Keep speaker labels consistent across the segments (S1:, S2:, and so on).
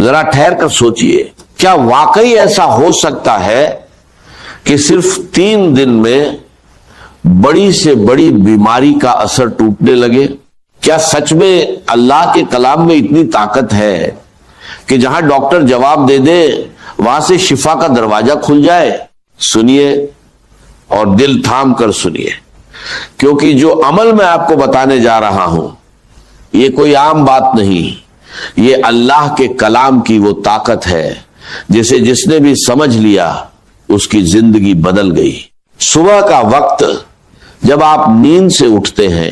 S1: ذرا ٹھہر کر سوچئے، کیا واقعی ایسا ہو سکتا ہے کہ صرف 3 دن میں بڑی سے بڑی بیماری کا اثر ٹوٹنے لگے؟ کیا سچ میں اللہ کے کلام میں اتنی طاقت ہے کہ جہاں ڈاکٹر جواب دے دے وہاں سے شفا کا دروازہ کھل جائے؟ سنیے اور دل تھام کر سنیے، کیونکہ جو عمل میں آپ کو بتانے جا رہا ہوں یہ کوئی عام بات نہیں، یہ اللہ کے کلام کی وہ طاقت ہے جسے جس نے بھی سمجھ لیا اس کی زندگی بدل گئی۔ صبح کا وقت جب آپ نیند سے اٹھتے ہیں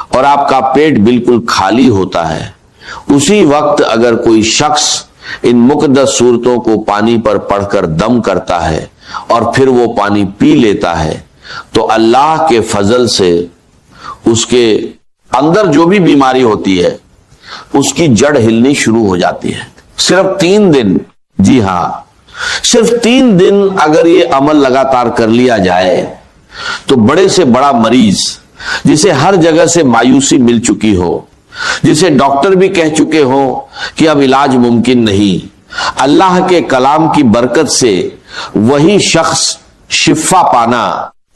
S1: اور آپ کا پیٹ بالکل خالی ہوتا ہے، اسی وقت اگر کوئی شخص ان مقدس سورتوں کو پانی پر پڑھ کر دم کرتا ہے اور پھر وہ پانی پی لیتا ہے تو اللہ کے فضل سے اس کے اندر جو بھی بیماری ہوتی ہے اس کی جڑ ہلنی شروع ہو جاتی ہے۔ صرف 3 دن، جی ہاں صرف 3 دن اگر یہ عمل لگاتار کر لیا جائے تو بڑے سے بڑا مریض جسے ہر جگہ سے مایوسی مل چکی ہو، جسے ڈاکٹر بھی کہہ چکے ہو کہ اب علاج ممکن نہیں، اللہ کے کلام کی برکت سے وہی شخص شفا پانا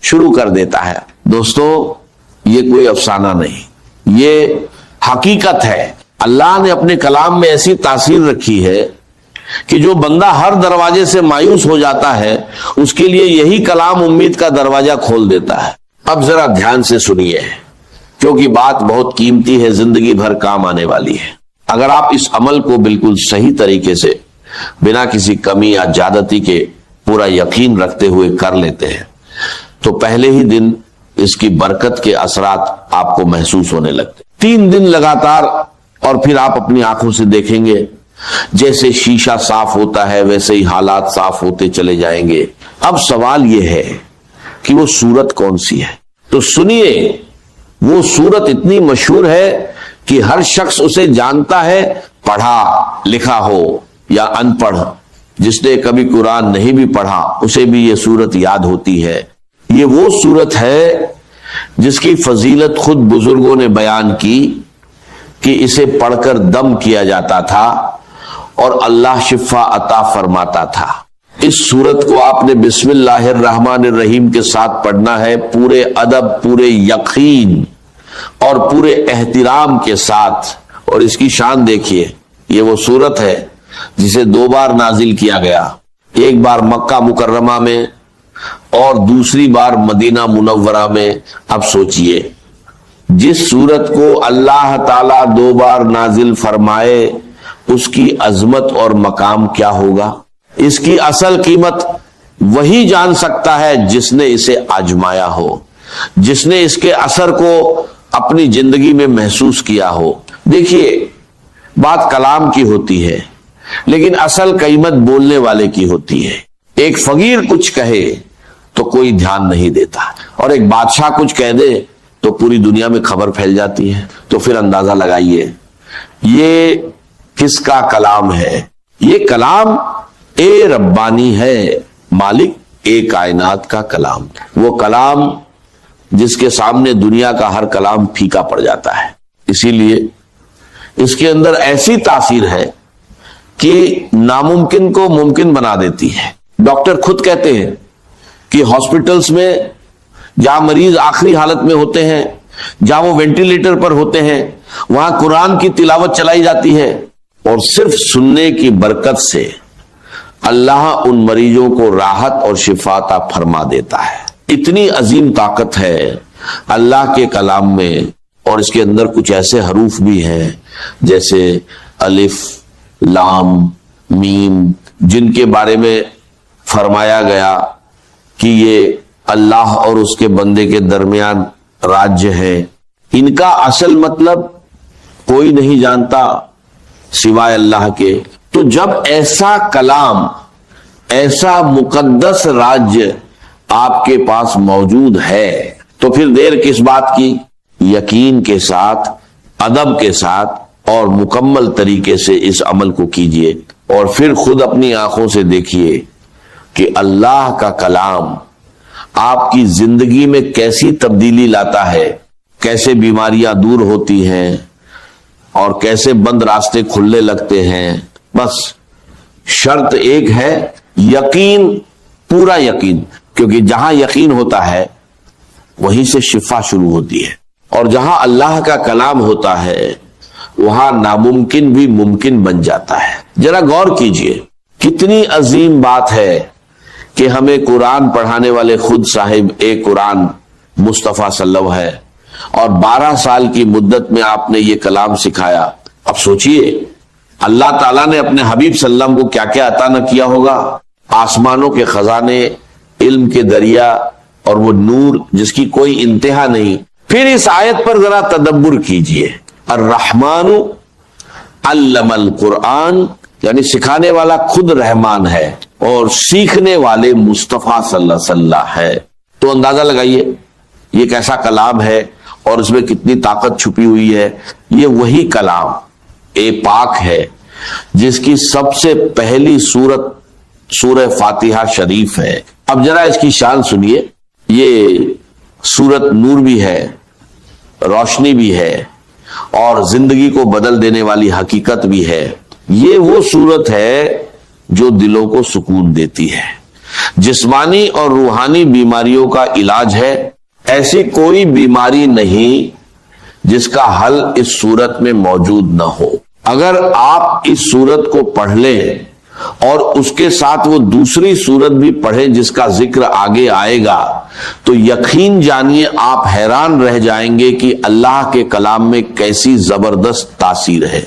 S1: شروع کر دیتا ہے۔ دوستو، یہ کوئی افسانہ نہیں، یہ حقیقت ہے۔ اللہ نے اپنے کلام میں ایسی تاثیر رکھی ہے کہ جو بندہ ہر دروازے سے مایوس ہو جاتا ہے اس کے لیے یہی کلام امید کا دروازہ کھول دیتا ہے۔ اب ذرا دھیان سے سنیے، کیونکہ بات بہت قیمتی ہے، زندگی بھر کام آنے والی ہے۔ اگر آپ اس عمل کو بالکل صحیح طریقے سے بنا کسی کمی یا زیادتی کے پورا یقین رکھتے ہوئے کر لیتے ہیں تو پہلے ہی دن اس کی برکت کے اثرات آپ کو محسوس ہونے لگتے۔ 3 دن لگاتار اور پھر آپ اپنی آنکھوں سے دیکھیں گے جیسے شیشہ صاف ہوتا ہے ویسے ہی حالات صاف ہوتے چلے جائیں گے۔ اب سوال یہ ہے کہ وہ صورت کون سی ہے؟ تو سنیے، وہ صورت اتنی مشہور ہے کہ ہر شخص اسے جانتا ہے، پڑھا لکھا ہو یا ان پڑھ۔ جس نے کبھی قرآن نہیں بھی پڑھا اسے بھی یہ صورت یاد ہوتی ہے۔ یہ وہ صورت ہے جس کی فضیلت خود بزرگوں نے بیان کی کہ اسے پڑھ کر دم کیا جاتا تھا اور اللہ شفا عطا فرماتا تھا۔ اس صورت کو آپ نے بسم اللہ الرحمن الرحیم کے ساتھ پڑھنا ہے، پورے ادب، پورے یقین اور پورے احترام کے ساتھ۔ اور اس کی شان دیکھیے، یہ وہ صورت ہے جسے 2 بار نازل کیا گیا، ایک بار مکہ مکرمہ میں اور دوسری بار مدینہ منورہ میں۔ اب سوچئے، جس صورت کو اللہ تعالیٰ 2 بار نازل فرمائے اس کی عظمت اور مقام کیا ہوگا؟ اس کی اصل قیمت وہی جان سکتا ہے جس نے اسے آزمایا ہو، جس نے اس کے اثر کو اپنی زندگی میں محسوس کیا ہو۔ دیکھیے، بات کلام کی ہوتی ہے لیکن اصل قیمت بولنے والے کی ہوتی ہے۔ ایک فقیر کچھ کہے تو کوئی دھیان نہیں دیتا، اور ایک بادشاہ کچھ کہہ دے تو پوری دنیا میں خبر پھیل جاتی ہے۔ تو پھر اندازہ لگائیے یہ کس کا کلام ہے؟ یہ کلام اے ربانی ہے، مالک اے کائنات کا کلام، وہ کلام جس کے سامنے دنیا کا ہر کلام پھیکا پڑ جاتا ہے۔ اسی لیے اس کے اندر ایسی تاثیر ہے کہ ناممکن کو ممکن بنا دیتی ہے۔ ڈاکٹر خود کہتے ہیں کہ ہاسپٹلز میں جہاں مریض آخری حالت میں ہوتے ہیں، جہاں وہ وینٹیلیٹر پر ہوتے ہیں، وہاں قرآن کی تلاوت چلائی جاتی ہے، اور صرف سننے کی برکت سے اللہ ان مریضوں کو راحت اور شفا عطا فرما دیتا ہے۔ اتنی عظیم طاقت ہے اللہ کے کلام میں، اور اس کے اندر کچھ ایسے حروف بھی ہیں جیسے الف، لام، میم، جن کے بارے میں فرمایا گیا کہ یہ اللہ اور اس کے بندے کے درمیان راج ہے۔ ان کا اصل مطلب کوئی نہیں جانتا سوائے اللہ کے۔ تو جب ایسا کلام، ایسا مقدس راج آپ کے پاس موجود ہے تو پھر دیر کس بات کی؟ یقین کے ساتھ، ادب کے ساتھ اور مکمل طریقے سے اس عمل کو کیجئے، اور پھر خود اپنی آنکھوں سے دیکھیے کہ اللہ کا کلام آپ کی زندگی میں کیسی تبدیلی لاتا ہے، کیسے بیماریاں دور ہوتی ہیں اور کیسے بند راستے کھلنے لگتے ہیں۔ بس شرط ایک ہے، یقین، پورا یقین، کیونکہ جہاں یقین ہوتا ہے وہیں سے شفا شروع ہوتی ہے، اور جہاں اللہ کا کلام ہوتا ہے وہاں ناممکن بھی ممکن بن جاتا ہے۔ ذرا غور کیجئے، کتنی عظیم بات ہے کہ ہمیں قرآن پڑھانے والے خود صاحب ایک قرآن مصطفیٰ صلی اللہ علیہ وسلم ہے، اور 12 سال کی مدت میں آپ نے یہ کلام سکھایا۔ اب سوچئے اللہ تعالیٰ نے اپنے حبیب صلی اللہ علیہ وسلم کو کیا کیا عطا نہ کیا ہوگا، آسمانوں کے خزانے، علم کے دریا، اور وہ نور جس کی کوئی انتہا نہیں۔ پھر اس آیت پر ذرا تدبر کیجئے، الرحمن علم القرآن، یعنی سکھانے والا خود رحمان ہے اور سیکھنے والے مصطفیٰ صلی اللہ علیہ وسلم ہے۔ تو اندازہ لگائیے یہ کیسا کلام ہے اور اس میں کتنی طاقت چھپی ہوئی ہے۔ یہ وہی کلام پاک ہے جس کی سب سے پہلی سورت سورہ فاتحہ شریف ہے۔ اب ذرا اس کی شان سنیے، یہ سورت نور بھی ہے، روشنی بھی ہے، اور زندگی کو بدل دینے والی حقیقت بھی ہے۔ یہ وہ سورت ہے جو دلوں کو سکون دیتی ہے، جسمانی اور روحانی بیماریوں کا علاج ہے۔ ایسی کوئی بیماری نہیں جس کا حل اس سورت میں موجود نہ ہو۔ اگر آپ اس سورت کو پڑھ لیں اور اس کے ساتھ وہ دوسری سورت بھی پڑھیں جس کا ذکر آگے آئے گا، تو یقین جانیے آپ حیران رہ جائیں گے کہ اللہ کے کلام میں کیسی زبردست تاثیر ہے۔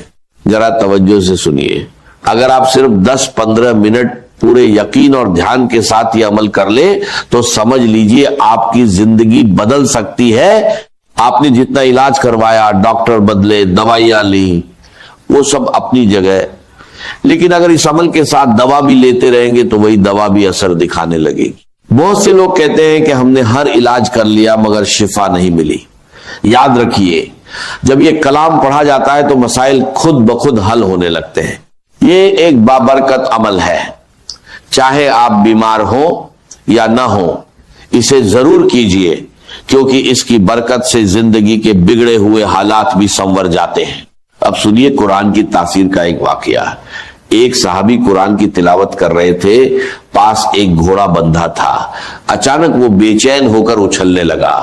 S1: ذرا توجہ سے سنیے، اگر آپ صرف 10-15 منٹ پورے یقین اور دھیان کے ساتھ یہ عمل کر لیں تو سمجھ لیجئے آپ کی زندگی بدل سکتی ہے۔ آپ نے جتنا علاج کروایا، ڈاکٹر بدلے، دوائیاں لی، وہ سب اپنی جگہ، لیکن اگر اس عمل کے ساتھ دوا بھی لیتے رہیں گے تو وہی دوا بھی اثر دکھانے لگے گی۔ بہت سے لوگ کہتے ہیں کہ ہم نے ہر علاج کر لیا مگر شفا نہیں ملی۔ یاد رکھیے، جب یہ کلام پڑھا جاتا ہے تو مسائل خود بخود حل ہونے لگتے ہیں۔ یہ ایک بابرکت عمل ہے، چاہے آپ بیمار ہو یا نہ ہو، اسے ضرور کیجئے، کیونکہ اس کی برکت سے زندگی کے بگڑے ہوئے حالات بھی سنور جاتے ہیں۔ اب سنیے قرآن کی تاثیر کا ایک واقعہ۔ ایک صحابی قرآن کی تلاوت کر رہے تھے، پاس ایک گھوڑا بندھا تھا۔ اچانک وہ بے چین ہو کر اچھلنے لگا۔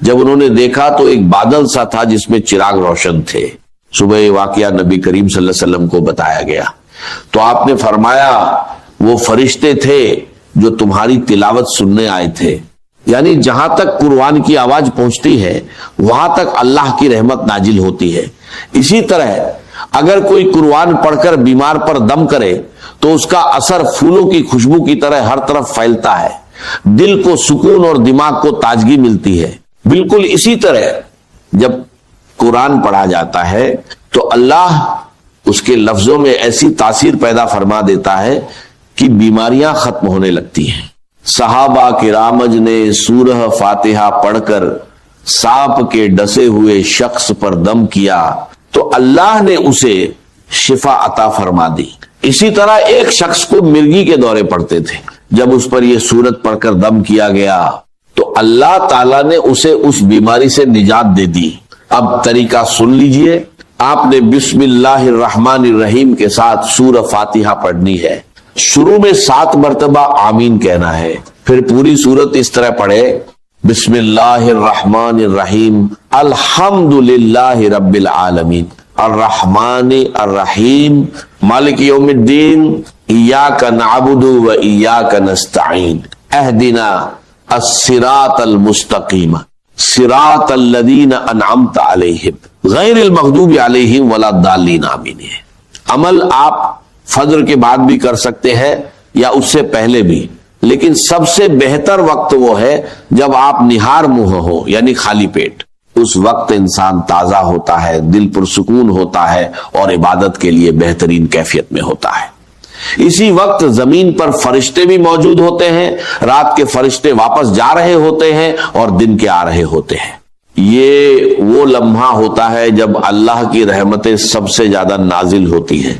S1: جب انہوں نے دیکھا تو ایک بادل سا تھا جس میں چراغ روشن تھے۔ صبح یہ واقعہ نبی کریم صلی اللہ علیہ وسلم کو بتایا گیا تو آپ نے فرمایا وہ فرشتے تھے جو تمہاری تلاوت سننے آئے تھے۔ یعنی جہاں تک قرآن کی آواز پہنچتی ہے وہاں تک اللہ کی رحمت نازل ہوتی ہے۔ اسی طرح اگر کوئی قرآن پڑھ کر بیمار پر دم کرے تو اس کا اثر پھولوں کی خوشبو کی طرح ہر طرف پھیلتا ہے، دل کو سکون اور دماغ کو تازگی ملتی ہے۔ بالکل اسی طرح جب قرآن پڑھا جاتا ہے تو اللہ اس کے لفظوں میں ایسی تاثیر پیدا فرما دیتا ہے کہ بیماریاں ختم ہونے لگتی ہیں۔ صحابہ کرامج نے سورہ فاتحہ پڑھ کر سانپ کے ڈسے ہوئے شخص پر دم کیا تو اللہ نے اسے شفا عطا فرما دی۔ اسی طرح ایک شخص کو مرگی کے دورے پڑتے تھے، جب اس پر یہ سورت پڑھ کر دم کیا گیا تو اللہ تعالیٰ نے اسے اس بیماری سے نجات دے دی۔ اب طریقہ سن لیجئے، آپ نے بسم اللہ الرحمن الرحیم کے ساتھ سورہ فاتحہ پڑھنی ہے۔ شروع میں 7 مرتبہ آمین کہنا ہے، پھر پوری سورت اس طرح پڑھے، بسم اللہ الرحمن الرحیم الحمدللہ رب العالمین الرحمن الرحیم مالک یوم الدین ایاک نعبد و ایاک نستعین اہدنا الصراط المستقیم صراط الذین انعمت علیہم غیر المغضوب علیہم ولا الضالین آمین۔ عمل آپ فجر کے بعد بھی کر سکتے ہیں یا اس سے پہلے بھی، لیکن سب سے بہتر وقت وہ ہے جب آپ نہار منہ ہو، یعنی خالی پیٹ۔ اس وقت انسان تازہ ہوتا ہے، دل پرسکون ہوتا ہے اور عبادت کے لیے بہترین کیفیت میں ہوتا ہے۔ اسی وقت زمین پر فرشتے بھی موجود ہوتے ہیں، رات کے فرشتے واپس جا رہے ہوتے ہیں اور دن کے آ رہے ہوتے ہیں۔ یہ وہ لمحہ ہوتا ہے جب اللہ کی رحمتیں سب سے زیادہ نازل ہوتی ہیں۔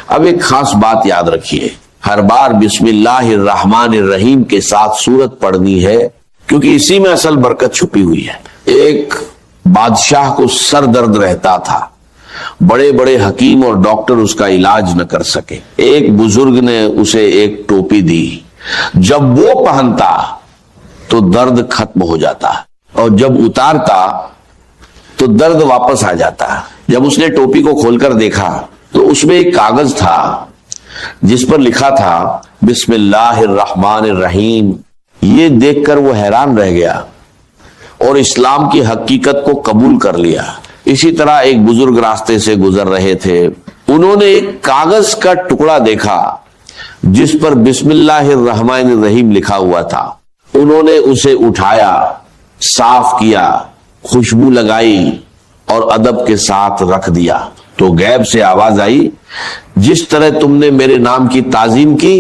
S1: اب ایک خاص بات یاد رکھیے، ہر بار بسم اللہ الرحمن الرحیم کے ساتھ سورت پڑھنی ہے، کیونکہ اسی میں اصل برکت چھپی ہوئی ہے۔ ایک بادشاہ کو سر درد رہتا تھا، بڑے بڑے حکیم اور ڈاکٹر اس کا علاج نہ کر سکے۔ ایک بزرگ نے اسے ایک ٹوپی دی، جب وہ پہنتا تو درد ختم ہو جاتا اور جب اتارتا تو درد واپس آ جاتا۔ جب اس نے ٹوپی کو کھول کر دیکھا تو اس میں ایک کاغذ تھا جس پر لکھا تھا بسم اللہ الرحمن الرحیم۔ یہ دیکھ کر وہ حیران رہ گیا اور اسلام کی حقیقت کو قبول کر لیا۔ اسی طرح ایک بزرگ راستے سے گزر رہے تھے، انہوں نے ایک کاغذ کا ٹکڑا دیکھا جس پر بسم اللہ الرحمن الرحیم لکھا ہوا تھا۔ انہوں نے اسے اٹھایا، صاف کیا، خوشبو لگائی اور ادب کے ساتھ رکھ دیا تو غیب سے آواز آئی، جس طرح تم نے میرے نام کی تعظیم کی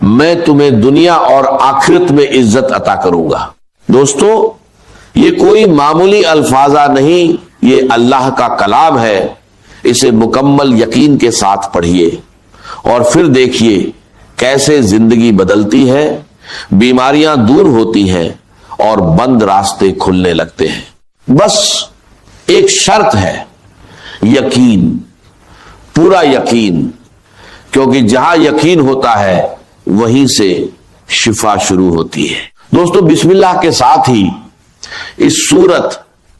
S1: میں تمہیں دنیا اور آخرت میں عزت عطا کروں گا۔ دوستو، یہ کوئی معمولی الفاظہ نہیں، یہ اللہ کا کلام ہے۔ اسے مکمل یقین کے ساتھ پڑھیے اور پھر دیکھیے کیسے زندگی بدلتی ہے، بیماریاں دور ہوتی ہیں اور بند راستے کھلنے لگتے ہیں۔ بس ایک شرط ہے، یقین، پورا یقین، کیونکہ جہاں یقین ہوتا ہے وہیں سے شفا شروع ہوتی ہے۔ دوستو، بسم اللہ کے ساتھ ہی اس سورت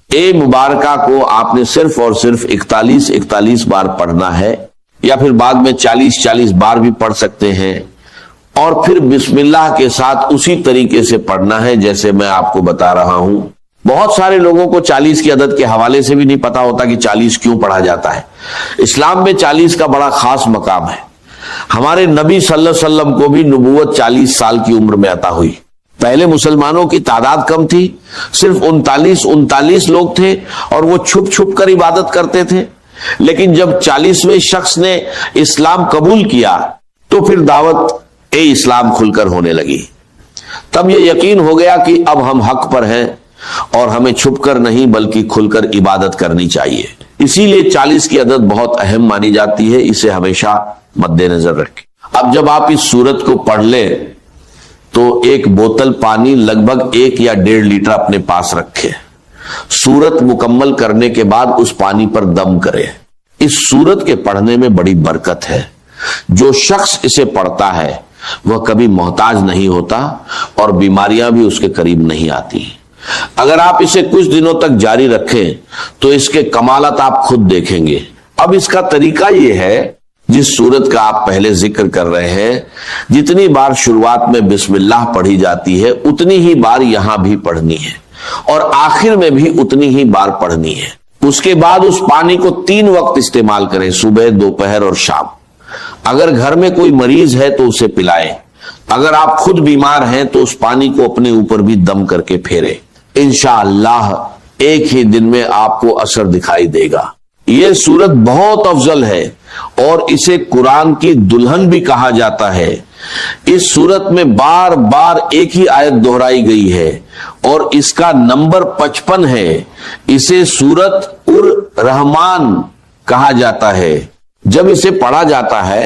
S1: اے مبارکہ کو آپ نے صرف اور صرف 41 بار پڑھنا ہے، یا پھر بعد میں 40 بار بھی پڑھ سکتے ہیں، اور پھر بسم اللہ کے ساتھ اسی طریقے سے پڑھنا ہے جیسے میں آپ کو بتا رہا ہوں۔ بہت سارے لوگوں کو 40 کی عدد کے حوالے سے بھی نہیں پتا ہوتا کہ 40 کیوں پڑھا جاتا ہے۔ اسلام میں 40 کا بڑا خاص مقام ہے۔ ہمارے نبی صلی اللہ علیہ وسلم کو بھی نبوت 40 سال کی عمر میں عطا ہوئی۔ پہلے مسلمانوں کی تعداد کم تھی، صرف 39 لوگ تھے اور وہ چھپ چھپ کر عبادت کرتے تھے، لیکن جب 40ویں شخص نے اسلام قبول کیا تو پھر دعوت اسلام کھل کر ہونے لگی۔ تب یہ یقین ہو گیا کہ اب ہم حق پر ہیں اور ہمیں چھپ کر نہیں بلکہ کھل کر عبادت کرنی چاہیے۔ اسی لیے 40 کی عدد بہت اہم مانی جاتی ہے، اسے ہمیشہ مد نظر رکھیں۔ اب جب آپ اس سورت کو پڑھ لیں تو ایک بوتل پانی لگ بھگ 1 یا 1.5 لیٹر اپنے پاس رکھے۔ سورت مکمل کرنے کے بعد اس پانی پر دم کرے۔ اس سورت کے پڑھنے میں بڑی برکت ہے۔ جو شخص اسے پڑھتا ہے وہ کبھی محتاج نہیں ہوتا اور بیماریاں بھی اس کے قریب نہیں آتی۔ اگر آپ اسے کچھ دنوں تک جاری رکھیں تو اس کے کمالات آپ خود دیکھیں گے۔ اب اس کا طریقہ یہ ہے، جس سورت کا آپ پہلے ذکر کر رہے ہیں، جتنی بار شروعات میں بسم اللہ پڑھی جاتی ہے اتنی ہی بار یہاں بھی پڑھنی ہے اور آخر میں بھی اتنی ہی بار پڑھنی ہے۔ اس کے بعد اس پانی کو 3 وقت استعمال کریں، صبح، دوپہر اور شام۔ اگر گھر میں کوئی مریض ہے تو اسے پلائیں۔ اگر آپ خود بیمار ہیں تو اس پانی کو اپنے اوپر بھی دم کر کے پھیریں۔ انشاءاللہ ایک ہی دن میں آپ کو اثر دکھائی دے گا۔ یہ سورت بہت افضل ہے اور اسے قرآن کی دلہن بھی کہا جاتا ہے۔ اس سورت میں بار بار ایک ہی آیت دہرائی گئی ہے اور اس کا نمبر 55 ہے۔ اسے سورت الرحمن کہا جاتا ہے۔ جب اسے پڑھا جاتا ہے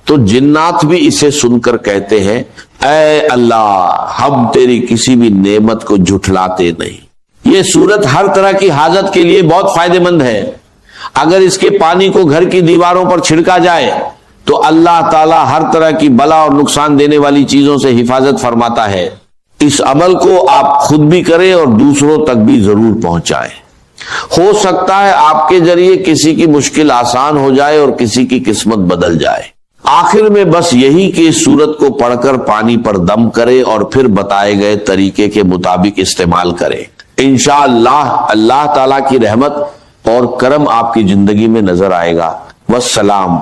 S1: تو جنات بھی اسے سن کر کہتے ہیں، اے اللہ، ہم تیری کسی بھی نعمت کو جھٹلاتے نہیں۔ یہ سورت ہر طرح کی حاجت کے لیے بہت فائدہ مند ہے۔ اگر اس کے پانی کو گھر کی دیواروں پر چھڑکا جائے تو اللہ تعالیٰ ہر طرح کی بلا اور نقصان دینے والی چیزوں سے حفاظت فرماتا ہے۔ اس عمل کو آپ خود بھی کریں اور دوسروں تک بھی ضرور پہنچائیں۔ ہو سکتا ہے آپ کے ذریعے کسی کی مشکل آسان ہو جائے اور کسی کی قسمت بدل جائے۔ آخر میں بس یہی کہ اس سورت کو پڑھ کر پانی پر دم کرے اور پھر بتائے گئے طریقے کے مطابق استعمال کرے۔ انشاءاللہ اللہ تعالیٰ کی رحمت اور کرم آپ کی زندگی میں نظر آئے گا۔ والسلام۔